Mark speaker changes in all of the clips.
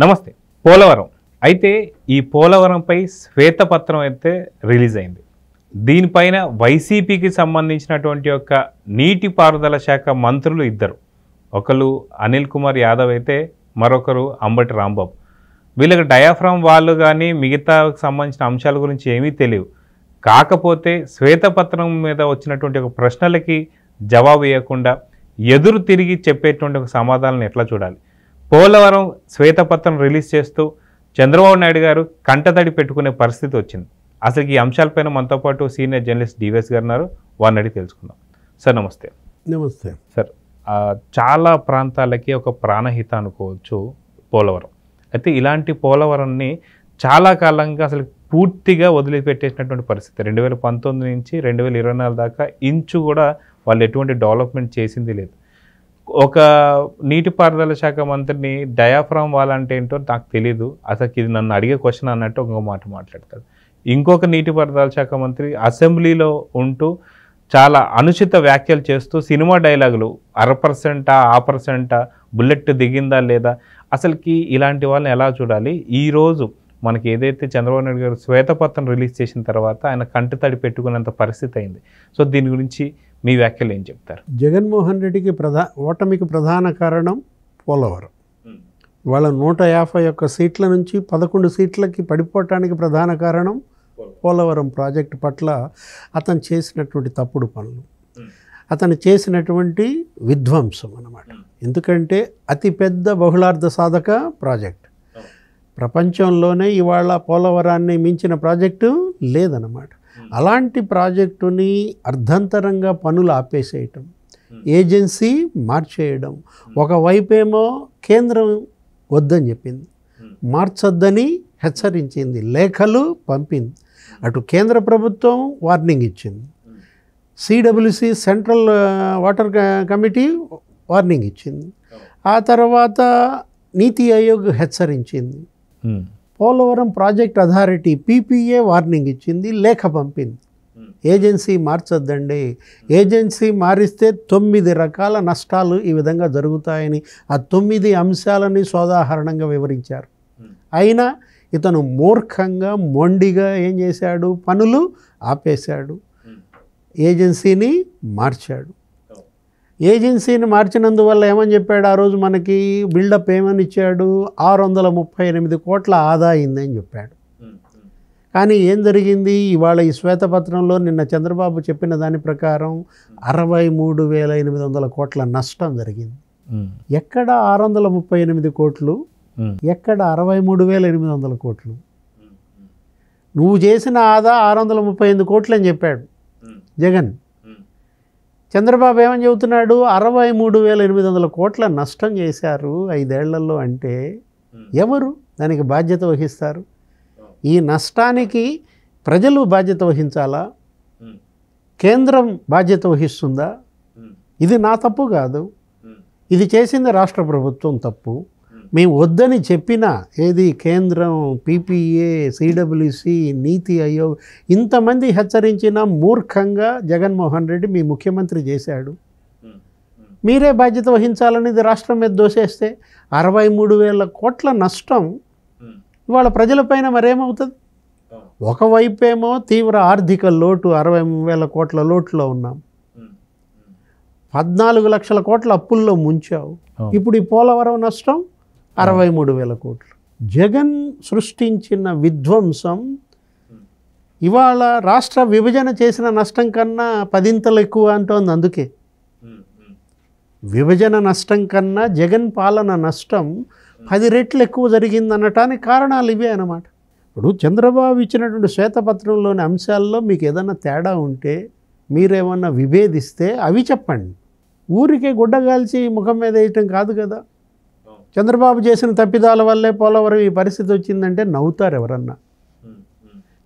Speaker 1: నమస్తే. పోలవరం అయితే ఈ పోలవరంపై శ్వేతపత్రం అయితే రిలీజ్ అయింది. దీనిపైన వైసీపీకి సంబంధించినటువంటి యొక్క నీటిపారుదల శాఖ మంత్రులు ఇద్దరు, ఒకరు అనిల్ కుమార్ యాదవ్ అయితే మరొకరు అంబటి రాంబాబు. వీళ్ళకి డయాఫ్రామ్ వాళ్ళు కానీ మిగతా సంబంధించిన అంశాల గురించి ఏమీ తెలియవు. కాకపోతే శ్వేతపత్రం మీద వచ్చినటువంటి ఒక ప్రశ్నలకి జవాబు ఇవ్వకుండా ఎదురు తిరిగి చెప్పేటువంటి ఒక సమాధానం ఎట్లా చూడాలి? పోలవరం శ్వేతపత్రం రిలీజ్ చేస్తూ చంద్రబాబు నాయుడు గారు కంటతడి పెట్టుకునే పరిస్థితి వచ్చింది. అసలు ఈ అంశాలపైన మనతో పాటు సీనియర్ జర్నలిస్ట్ డివిఎస్ గారు ఉన్నారు. వారిని అడిగి తెలుసుకుందాం. సార్ నమస్తే.
Speaker 2: నమస్తే
Speaker 1: సార్. చాలా ప్రాంతాలకి ఒక ప్రాణహిత అనుకోవచ్చు పోలవరం. అయితే ఇలాంటి పోలవరాన్ని చాలా కాలంగా అసలు పూర్తిగా వదిలిపెట్టేసినటువంటి పరిస్థితి. 2019 నుంచి 2024 దాకా ఇంచు కూడా వాళ్ళు ఎటువంటి డెవలప్మెంట్ చేసింది లేదు. ఒక నీటిపారుదల శాఖ మంత్రిని డయాఫ్రామ్ వాళ్ళంటే ఏంటో నాకు తెలీదు, అసలు ఇది నన్ను అడిగే క్వశ్చన్ అన్నట్టు ఇంకో మాట మాట్లాడతాడు. ఇంకొక నీటిపారుదల శాఖ మంత్రి అసెంబ్లీలో ఉంటూ చాలా అనుచిత వ్యాఖ్యలు చేస్తూ సినిమా డైలాగులు 1% బుల్లెట్ దిగిందా లేదా, అసలుకి ఇలాంటి వాళ్ళని ఎలా చూడాలి? ఈరోజు మనకి ఏదైతే చంద్రబాబు నాయుడు గారు శ్వేతపత్రం రిలీజ్ చేసిన తర్వాత ఆయన కంటితడి పెట్టుకునేంత పరిస్థితి అయింది. సో దీని గురించి మీ వ్యాఖ్యలు ఏం చెప్తారు?
Speaker 2: జగన్మోహన్ రెడ్డికి ఓటమికి ప్రధాన కారణం పోలవరం. వాళ్ళ 151 సీట్ల నుంచి 11 సీట్లకి పడిపోవటానికి ప్రధాన కారణం పోలవరం ప్రాజెక్టు పట్ల అతను చేసినటువంటి తప్పుడు పనులు, అతను చేసినటువంటి విధ్వంసం అన్నమాట. ఎందుకంటే అతిపెద్ద బహుళార్థ సాధక ప్రాజెక్ట్ ప్రపంచంలోనే ఇవాళ పోలవరాన్ని మించిన ప్రాజెక్టు లేదన్నమాట. అలాంటి ప్రాజెక్టుని అర్ధంతరంగా పనులు ఆపేసేయటం, ఏజెన్సీ మార్చేయడం. ఒకవైపేమో కేంద్రం వద్దని చెప్పింది, మార్చొద్దని హెచ్చరించింది, లేఖలు పంపింది. అటు కేంద్ర ప్రభుత్వం వార్నింగ్ ఇచ్చింది, CWC central water committee warning ఇచ్చింది, ఆ తర్వాత నీతి ఆయోగ్ హెచ్చరించింది, Polavaram project authority PPA warning ఇచ్చింది, లేఖ పంపింది. ఏజెన్సీ మార్చొద్దండి, ఏజెన్సీ మారిస్తే 9 రకాల నష్టాలు ఈ విధంగా జరుగుతాయని ఆ 9 అంశాలని సోదాహరణంగా వివరించారు. అయినా ఇతను మూర్ఖంగా మొండిగా ఏం చేశాడు? పనులు ఆపేశాడు, ఏజెన్సీని మార్చాడు. ఏజెన్సీని మార్చినందువల్ల ఏమని చెప్పాడు? ఆ రోజు మనకి బిల్డప్ ఏమని ఇచ్చాడు? 638 కోట్ల ఆదా అయిందని చెప్పాడు. కానీ ఏం జరిగింది? ఇవాళ ఈ శ్వేతపత్రంలో నిన్న చంద్రబాబు చెప్పిన దాని ప్రకారం 63,800 కోట్ల నష్టం జరిగింది. ఎక్కడ 638 కోట్లు, ఎక్కడ 63,800 కోట్లు? నువ్వు చేసిన ఆదా 638 కోట్లు అని చెప్పాడు జగన్. చంద్రబాబు ఏమని చెబుతున్నాడు? 63,800 కోట్ల నష్టం చేశారు 5 ఏళ్లలో. అంటే ఎవరు దానికి బాధ్యత వహిస్తారు? ఈ నష్టానికి ప్రజలు బాధ్యత వహించాలా? కేంద్రం బాధ్యత వహిస్తుందా? ఇది నా తప్పు కాదు, ఇది చేసింది రాష్ట్ర ప్రభుత్వం తప్పు. మేము వద్దని చెప్పినా ఏది కేంద్రం, పీపీఏ, సిడబ్ల్యూసి, నీతి ఆయోగ్ ఇంతమంది హెచ్చరించిన మూర్ఖంగా జగన్మోహన్ రెడ్డి మీ ముఖ్యమంత్రి చేశాడు. మీరే బాధ్యత వహించాలనేది రాష్ట్రం మీద దోసేస్తే 63,000 కోట్ల నష్టం ఇవాళ ప్రజలపైన మరేమవుతుంది? ఒకవైపేమో తీవ్ర ఆర్థిక లోటు, 60,000 కోట్ల లోటులో ఉన్నాం, 14 లక్షల కోట్ల అప్పుల్లో ముంచావు. ఇప్పుడు ఈ పోలవరం నష్టం 63,000 కోట్లు. జగన్ సృష్టించిన విధ్వంసం ఇవాళ రాష్ట్ర విభజన చేసిన నష్టం కన్నా 10 ఎక్కువ అంటోంది. అందుకే విభజన నష్టం కన్నా జగన్ పాలన నష్టం 10 రెట్లు ఎక్కువ జరిగిందనటానికి కారణాలు ఇవే అన్నమాట. ఇప్పుడు చంద్రబాబు ఇచ్చినటువంటి శ్వేతపత్రంలోని అంశాల్లో మీకు ఏదైనా తేడా ఉంటే, మీరేమన్నా విభేదిస్తే అవి చెప్పండి. ఊరికే గుడ్డగాల్చి ముఖం మీద వేయటం కాదు కదా. చంద్రబాబు చేసిన తప్పిదాల వల్లే పోలవరం ఈ పరిస్థితి వచ్చిందంటే నవ్వుతారు ఎవరన్నా.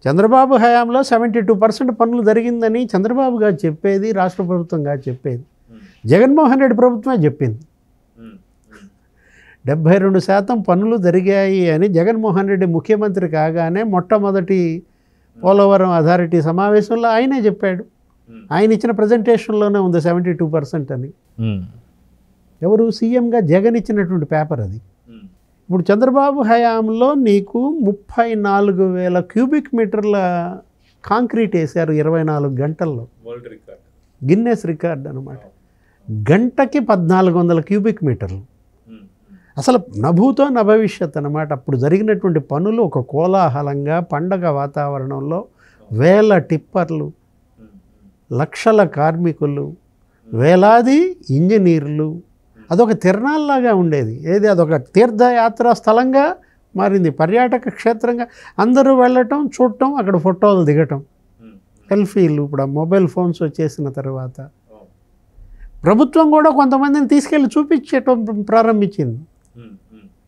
Speaker 2: చంద్రబాబు హయాంలో 72% పనులు జరిగిందని చంద్రబాబు గారు చెప్పేది, రాష్ట్ర ప్రభుత్వం గారు చెప్పేది, జగన్మోహన్ రెడ్డి ప్రభుత్వమే చెప్పింది. 72% పనులు జరిగాయి అని జగన్మోహన్ రెడ్డి ముఖ్యమంత్రి కాగానే మొట్టమొదటి పోలవరం అథారిటీ సమావేశంలో ఆయనే చెప్పాడు. ఆయన ఇచ్చిన ప్రజెంటేషన్లోనే ఉంది 72% అని. ఎవరు? సీఎంగా జగన్ ఇచ్చినటువంటి పేపర్ అది. ఇప్పుడు చంద్రబాబు హయాంలో నీకు 34,000 క్యూబిక్ మీటర్ల కాంక్రీట్ వేశారు 24 గంటల్లో.
Speaker 1: వరల్డ్ రికార్డ్,
Speaker 2: గిన్నెస్ రికార్డ్ అనమాట. గంటకి 1400 క్యూబిక్ మీటర్లు. అసలు నభూతో నభవిష్యత్ అనమాట. అప్పుడు జరిగినటువంటి పనులు ఒక కోలాహలంగా పండగ వాతావరణంలో వేల టిప్పర్లు, లక్షల కార్మికులు, వేలాది ఇంజనీర్లు, అదొక తిరణాల్లాగా ఉండేది. ఏది అదొక తీర్థయాత్రా స్థలంగా మారింది, పర్యాటక క్షేత్రంగా. అందరూ వెళ్ళటం, చూడటం, అక్కడ ఫోటోలు దిగటం, సెల్ఫీలు. ఇప్పుడు మొబైల్ ఫోన్స్ వచ్చేసిన తర్వాత ప్రభుత్వం కూడా కొంతమందిని తీసుకెళ్ళి చూపించటం ప్రారంభించింది.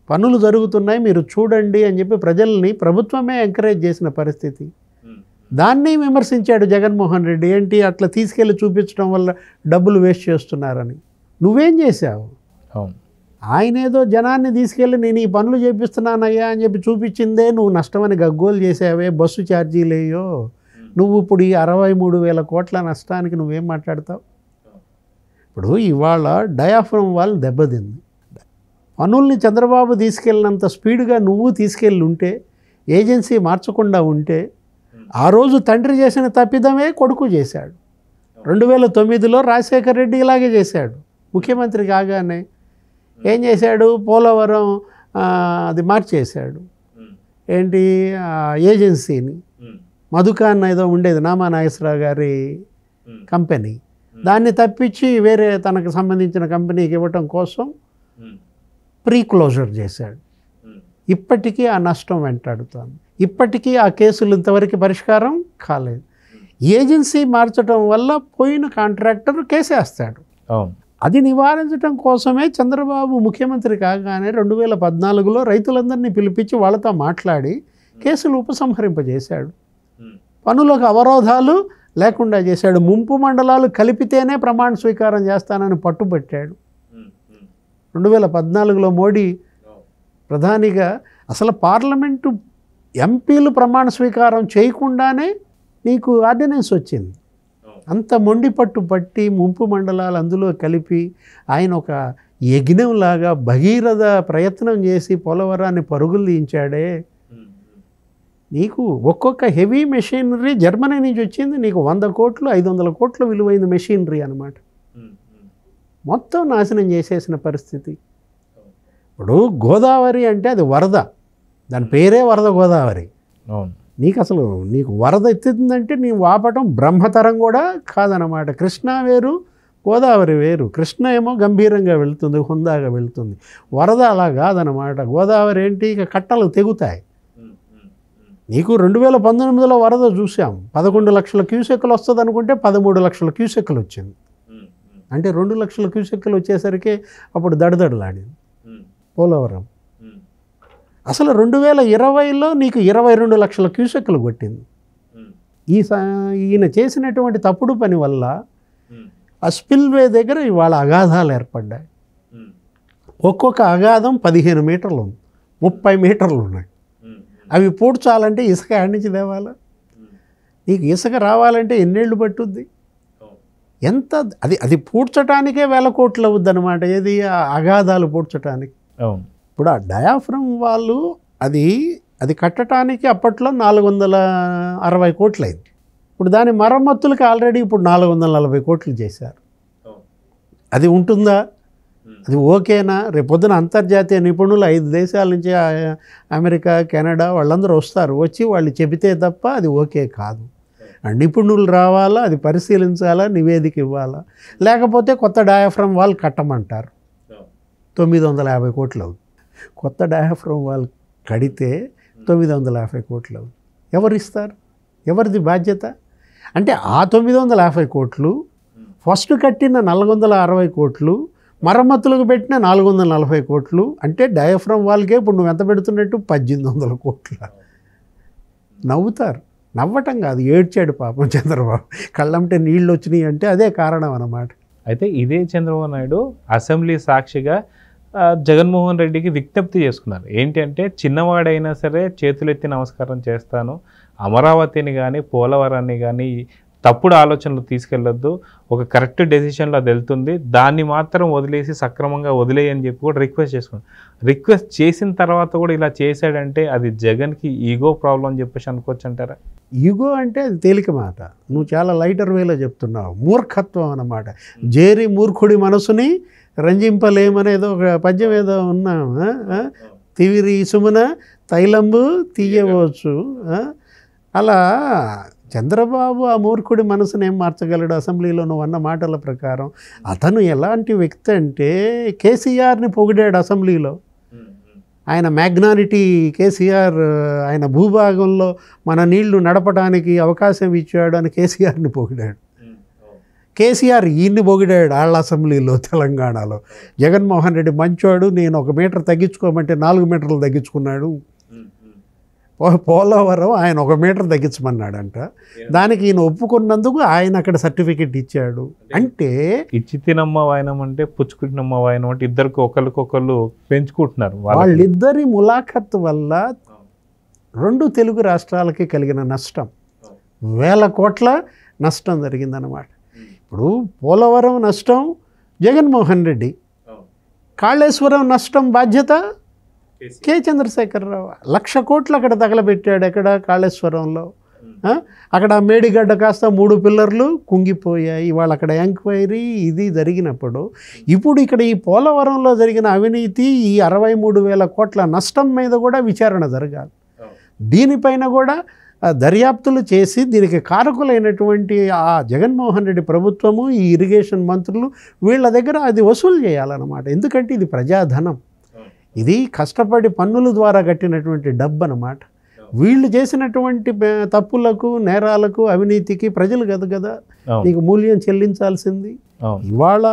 Speaker 2: పనులు జరుగుతున్నాయి మీరు చూడండి అని చెప్పి ప్రజల్ని ప్రభుత్వమే ఎంకరేజ్ చేసిన పరిస్థితి. దాన్ని విమర్శించాడు జగన్మోహన్ రెడ్డి. ఏంటి అట్లా తీసుకెళ్ళి చూపించడం వల్ల డబ్బులు వేస్ట్ చేస్తున్నారని. నువ్వేం చేశావు? ఆయన ఏదో జనాన్ని తీసుకెళ్ళి నేను ఈ పనులు చేపిస్తున్నానయ్యా అని చెప్పి చూపించిందే నువ్వు నష్టమని గగ్గోలు చేసావే. బస్సు ఛార్జీలేయో నువ్వు ఇప్పుడు ఈ 63,000 కోట్ల నష్టానికి నువ్వేం మాట్లాడతావు? ఇప్పుడు ఇవాళ డయాఫ్రమ్ వాల్ దెబ్బతింది. పనుల్ని చంద్రబాబు తీసుకెళ్ళినంత స్పీడ్గా నువ్వు తీసుకెళ్ళి ఉంటే, ఏజెన్సీ మార్చకుండా ఉంటే, ఆ రోజు తండ్రి చేసిన తప్పిదమే కొడుకు చేశాడు. 2009లో రాజశేఖర్ రెడ్డి ఇలాగే చేశాడు. ముఖ్యమంత్రి కాగానే ఏం చేశాడు? పోలవరం అది మార్చేశాడు. ఏంటి ఏజెన్సీని, మధుకాన్ ఏదో ఉండేది నామా నాగేశ్వరరావు గారి కంపెనీ, దాన్ని తప్పించి వేరే తనకు సంబంధించిన కంపెనీకి ఇవ్వటం కోసం ప్రీ క్లోజర్ చేశాడు. ఇప్పటికీ ఆ నష్టం వెంటాడుతోంది. ఇప్పటికీ ఆ కేసులు ఇంతవరకు పరిష్కారం కాలేదు. ఏజెన్సీ మార్చడం వల్ల పోయిన కాంట్రాక్టర్ కేసేస్తాడు. అది నివారించడం కోసమే చంద్రబాబు ముఖ్యమంత్రి కాగానే 2014లో రైతులందరినీ పిలిపించి వాళ్ళతో మాట్లాడి కేసులు ఉపసంహరింపజేశాడు. పనులకు అవరోధాలు లేకుండా చేశాడు. ముంపు మండలాలు కలిపితేనే ప్రమాణ స్వీకారం చేస్తానని పట్టుబట్టాడు. 2014లో మోడీ ప్రధానిగా అసలు పార్లమెంటు ఎంపీలు ప్రమాణ స్వీకారం చేయకుండానే నీకు ఆర్డినెన్స్ వచ్చింది. అంత మొండి పట్టు పట్టి ముంపు మండలాలు అందులో కలిపి ఆయన ఒక యజ్ఞంలాగా భగీరథ ప్రయత్నం చేసి పోలవరాన్ని పరుగులు తీయించాడే. నీకు ఒక్కొక్క హెవీ మెషినరీ జర్మనీ నుంచి వచ్చింది. నీకు 100 కోట్లు 500 కోట్ల విలువైన మెషినరీ అనమాట. మొత్తం నాశనం చేసేసిన పరిస్థితి. ఇప్పుడు గోదావరి అంటే అది వరద, దాని పేరే వరద గోదావరి. నీకు అసలు నీకు వరద ఎత్తుతుందంటే నీ వాపటం బ్రహ్మతరం కూడా కాదనమాట. కృష్ణ వేరు, గోదావరి వేరు. కృష్ణ ఏమో గంభీరంగా వెళుతుంది, హుందాగా వెళుతుంది. వరద అలా కాదనమాట. గోదావరి ఏంటి, ఇక కట్టలు తెగుతాయి. నీకు 2019లో వరద చూసాం. 11 లక్షల క్యూసెక్కులు వస్తుంది అనుకుంటే 13 లక్షల క్యూసెక్కులు వచ్చింది. అంటే 2 లక్షల క్యూసెక్కులు వచ్చేసరికి అప్పుడు దడదడలాడింది పోలవరం. అసలు 2020లో నీకు 22 లక్షల క్యూసెక్కులు కొట్టింది. ఈయన చేసినటువంటి తప్పుడు పని వల్ల ఆ స్పిల్వే దగ్గర ఇవాళ అగాధాలు ఏర్పడ్డాయి. ఒక్కొక్క అగాధం 15 మీటర్లు ఉంది, 30 మీటర్లు ఉన్నాయి. అవి పూడ్చాలంటే ఇసుక ఎక్కడి నుంచి తేవాలా? నీకు ఇసుక రావాలంటే ఎన్నేళ్ళు పట్టుద్ది? ఎంత అది పూడ్చటానికే వేల కోట్లు అవుద్ది అనమాట. ఏది అగాధాలు పూడ్చటానికి. ఇప్పుడు ఆ డయాఫ్రమ్ వాళ్ళు అది కట్టడానికి అప్పట్లో 460 కోట్లు అయింది. ఇప్పుడు దాని మరమ్మతులకి ఆల్రెడీ ఇప్పుడు 440 కోట్లు చేశారు. అది ఉంటుందా? అది ఓకేనా? రేపొద్దున అంతర్జాతీయ నిపుణులు 5 దేశాల నుంచి అమెరికా, కెనడా వాళ్ళందరూ వస్తారు. వచ్చి వాళ్ళు చెబితే తప్ప అది ఓకే కాదు. నిపుణులు రావాలా, అది పరిశీలించాలా, నివేదిక ఇవ్వాలా. లేకపోతే కొత్త డయాఫ్రమ్ వాల్ కట్టమంటారు. 950 కోట్లు అవుతుంది. కొత్త డయాఫ్రమ్ వాల్ కడితే 950 కోట్లు అవుతుంది. ఎవరు ఇస్తారు? ఎవరిది బాధ్యత? అంటే ఆ 950 కోట్లు, ఫస్ట్ కట్టిన 460 కోట్లు, మరమ్మతులకు పెట్టిన 440 కోట్లు. అంటే డయాఫ్రమ్ వాల్కే ఇప్పుడు నువ్వు ఎంత పెడుతున్నట్టు 1800 కోట్ల. నవ్వుతారు. నవ్వటం కాదు, ఏడ్చాడు పాపం చంద్రబాబు. కళ్ళంటే నీళ్ళు వచ్చినాయి అంటే అదే కారణం అన్నమాట.
Speaker 1: అయితే ఇదే చంద్రబాబు నాయుడు అసెంబ్లీ సాక్షిగా జగన్మోహన్ రెడ్డికి విజ్ఞప్తి చేసుకున్నారు. ఏంటి అంటే, చిన్నవాడైనా సరే చేతులెత్తి నమస్కారం చేస్తాను, అమరావతిని కానీ పోలవరాన్ని కానీ తప్పుడు ఆలోచనలు తీసుకెళ్ళొద్దు, ఒక కరెక్ట్ డెసిషన్లో అది వెళ్తుంది, దాన్ని మాత్రం వదిలేసి సక్రమంగా వదిలేయని చెప్పి కూడా రిక్వెస్ట్ చేసుకున్నాను. రిక్వెస్ట్ చేసిన తర్వాత కూడా ఇలా చేశాడంటే అది జగన్కి ఈగో ప్రాబ్లం అని చెప్పేసి అనుకోవచ్చు అంటారా?
Speaker 2: ఈగో అంటే అది తేలిక మాట, నువ్వు చాలా లైటర్ వేలో చెప్తున్నావు. మూర్ఖత్వం అన్నమాట. జేరి మూర్ఖుడి మనసుని రంజింపలేమనేదో ఒక పద్యం ఏదో ఉన్నాం. తివిరి సుమున తైలంబు తీయవచ్చు. అలా చంద్రబాబు ఆ మూర్ఖుడి మనసుని ఏం మార్చగలడు? అసెంబ్లీలో నువ్వు అన్న మాటల ప్రకారం అతను ఎలాంటి వ్యక్తి అంటే కేసీఆర్ని పొగిడాడు అసెంబ్లీలో. ఆయన మ్యాగ్నానిటీ, కేసీఆర్ ఆయన భూభాగంలో మన నీళ్లు నడపడానికి అవకాశం ఇచ్చాడు అని కేసీఆర్ని పొగిడాడు. కేసీఆర్ ఈయన్ని పొగిడాడు వాళ్ళ అసెంబ్లీలో తెలంగాణలో. జగన్మోహన్ రెడ్డి మంచోడు, నేను 1 మీటర్ తగ్గించుకోమంటే 4 మీటర్లు తగ్గించుకున్నాడు. పోలవరం ఆయన 1 మీటర్ తగ్గించమన్నాడంట. దానికి ఈయన ఒప్పుకున్నందుకు ఆయన అక్కడ సర్టిఫికెట్ ఇచ్చాడు. అంటే
Speaker 1: ఇచ్చి తినమ్మ వాయనం అంటే పుచ్చుకుంటున్నమ్మ వాయనం అంటే ఇద్దరికి ఒకరికొకళ్ళు పెంచుకుంటున్నారు.
Speaker 2: వాళ్ళిద్దరి ములాఖత్ వల్ల 2 తెలుగు రాష్ట్రాలకి కలిగిన నష్టం 1000 కోట్ల నష్టం జరిగిందన్నమాట. ఇప్పుడు పోలవరం నష్టం జగన్మోహన్ రెడ్డి, కాళేశ్వరం నష్టం బాధ్యత కె చంద్రశేఖరరావు. 1,00,000 కోట్లు అక్కడ తగలబెట్టాడు. ఎక్కడ? కాళేశ్వరంలో. అక్కడ మేడిగడ్డ కాస్త 3 పిల్లర్లు కుంగిపోయాయి. ఇవాళ అక్కడ ఎంక్వైరీ ఇది జరిగినప్పుడు ఇప్పుడు ఇక్కడ ఈ పోలవరంలో జరిగిన అవినీతి, ఈ 63,000 కోట్ల నష్టం మీద కూడా విచారణ జరగాలి. దీనిపైన కూడా దర్యాప్తులు చేసి దీనికి కారకులైనటువంటి ఆ జగన్మోహన్ రెడ్డి ప్రభుత్వము, ఈ ఇరిగేషన్ మంత్రులు వీళ్ళ దగ్గర అది వసూలు చేయాలన్నమాట. ఎందుకంటే ఇది ప్రజాధనం, ఇది కష్టపడి పన్నుల ద్వారా కట్టినటువంటి డబ్బు అన్నమాట. వీళ్ళు చేసినటువంటి తప్పులకు, నేరాలకు, అవినీతికి ప్రజలు కదా నీకు మూల్యం చెల్లించాల్సింది. ఇవాళ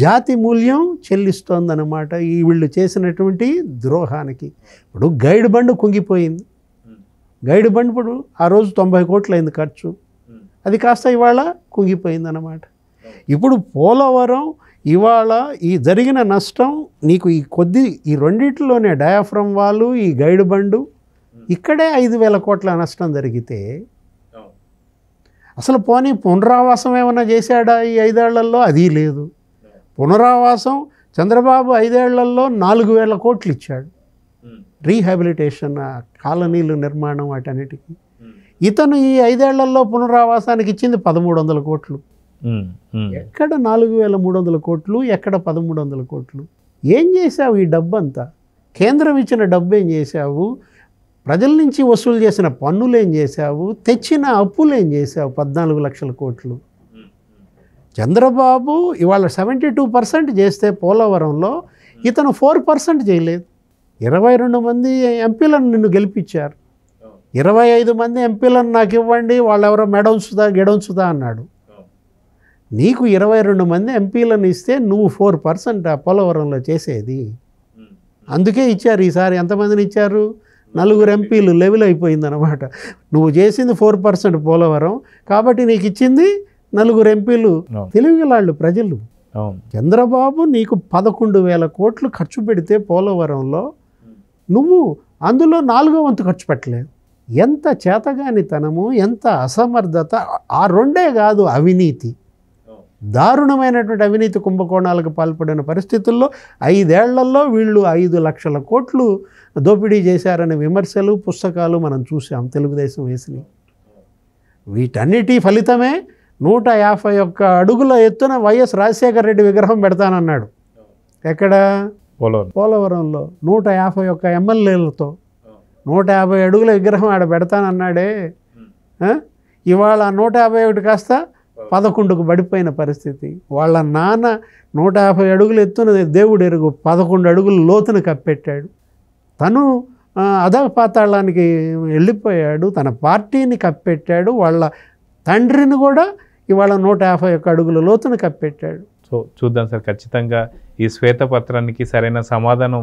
Speaker 2: జాతి మూల్యం చెల్లిస్తోందన్నమాట ఈ వీళ్ళు చేసినటువంటి ద్రోహానికి. ఇప్పుడు గైడ్ బండ్ కుంగిపోయింది. గైడ్ బండ్ ఇప్పుడు ఆ రోజు 90 కోట్లు అయింది ఖర్చు, అది కాస్త ఇవాళ కుంగిపోయిందన్నమాట. ఇప్పుడు పోలవరం ఇవాళ ఈ జరిగిన నష్టం నీకు ఈ రెండిట్లోనే డయాఫ్రమ్ వాళ్ళు, ఈ గైడ్ బండు, ఇక్కడే 5,000 కోట్ల నష్టం జరిగితే అసలు పోనీ పునరావాసం ఏమైనా చేశాడా ఈ 5 ఏళ్లలో? అది లేదు. పునరావాసం చంద్రబాబు 5 ఏళ్లలో 4,000 కోట్లు ఇచ్చాడు. రీహాబిలిటేషన్, కాలనీలు నిర్మాణం, వాటన్నిటికీ. ఇతను ఈ 5 ఏళ్లలో పునరావాసానికి ఇచ్చింది 1,300 కోట్లు. ఎక్కడ 4,300 కోట్లు, ఎక్కడ 1,300 కోట్లు? ఏం చేశావు ఈ డబ్బంతా? కేంద్రం ఇచ్చిన డబ్బు ఏం చేశావు? ప్రజల నుంచి వసూలు చేసిన పన్నులు ఏం చేశావు? తెచ్చిన అప్పులు ఏం చేశావు? 14 లక్షల కోట్లు. చంద్రబాబు ఇవాళ 72% చేస్తే పోలవరంలో ఇతను 4% చేయలేదు. 22 మంది ఎంపీలను నిన్ను గెలిపించారు. 25 మంది ఎంపీలను నాకు ఇవ్వండి, వాళ్ళెవరో గెడొంచుదా అన్నాడు. నీకు 22 మంది ఎంపీలను ఇస్తే నువ్వు 4% ఆ పోలవరంలో చేసేది. అందుకే ఇచ్చారు. ఈసారి ఎంతమందిని ఇచ్చారు? 4 ఎంపీలు. లెవెల్ అయిపోయిందన్నమాట. నువ్వు చేసింది 4% పోలవరం, కాబట్టి నీకు ఇచ్చింది 4 ఎంపీలు. తెలివిగలాళ్ళు ప్రజలు. చంద్రబాబు నీకు 11,000 కోట్లు ఖర్చు పెడితే పోలవరంలో నువ్వు అందులో 4వ వంతు ఖర్చు పెట్టలేదు. ఎంత చేతగానితనము, ఎంత అసమర్థత! ఆ 2 కాదు, అవినీతి, దారుణమైనటువంటి అవినీతి కుంభకోణాలకు పాల్పడిన పరిస్థితుల్లో 5 ఏళ్లలో వీళ్ళు 5 లక్షల కోట్లు దోపిడీ చేశారనే విమర్శలు, పుస్తకాలు మనం చూసాం తెలుగుదేశం వేసినవి. వీటన్నిటి ఫలితమే 151 అడుగుల ఎత్తున వైఎస్ రాజశేఖర రెడ్డి విగ్రహం పెడతానన్నాడు. ఎక్కడ? పోలవరంలో 151 ఎమ్మెల్యేలతో 150 అడుగుల విగ్రహం ఆడ పెడతానన్నాడే. ఇవాళ 151 కాస్త 11కు పడిపోయిన పరిస్థితి. వాళ్ళ నాన్న 150 అడుగులు ఎత్తున దేవుడు ఎరుగు 11 అడుగులు లోతును కప్పెట్టాడు. తను అధపాతాళానికి వెళ్ళిపోయాడు. తన పార్టీని కప్పెట్టాడు. వాళ్ళ తండ్రిని కూడా ఇవాళ 151 అడుగుల లోతును కప్పెట్టాడు.
Speaker 1: సో చూద్దాం సార్, ఖచ్చితంగా ఈ శ్వేతపత్రానికి సరైన సమాధానం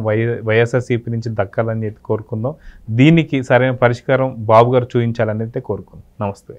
Speaker 1: వైఎస్ఆర్సీపీ నుంచి దక్కాలని కోరుకుందాం. దీనికి సరైన పరిష్కారం బాబు గారు చూపించాలని అయితే కోరుకుందాం. నమస్తే.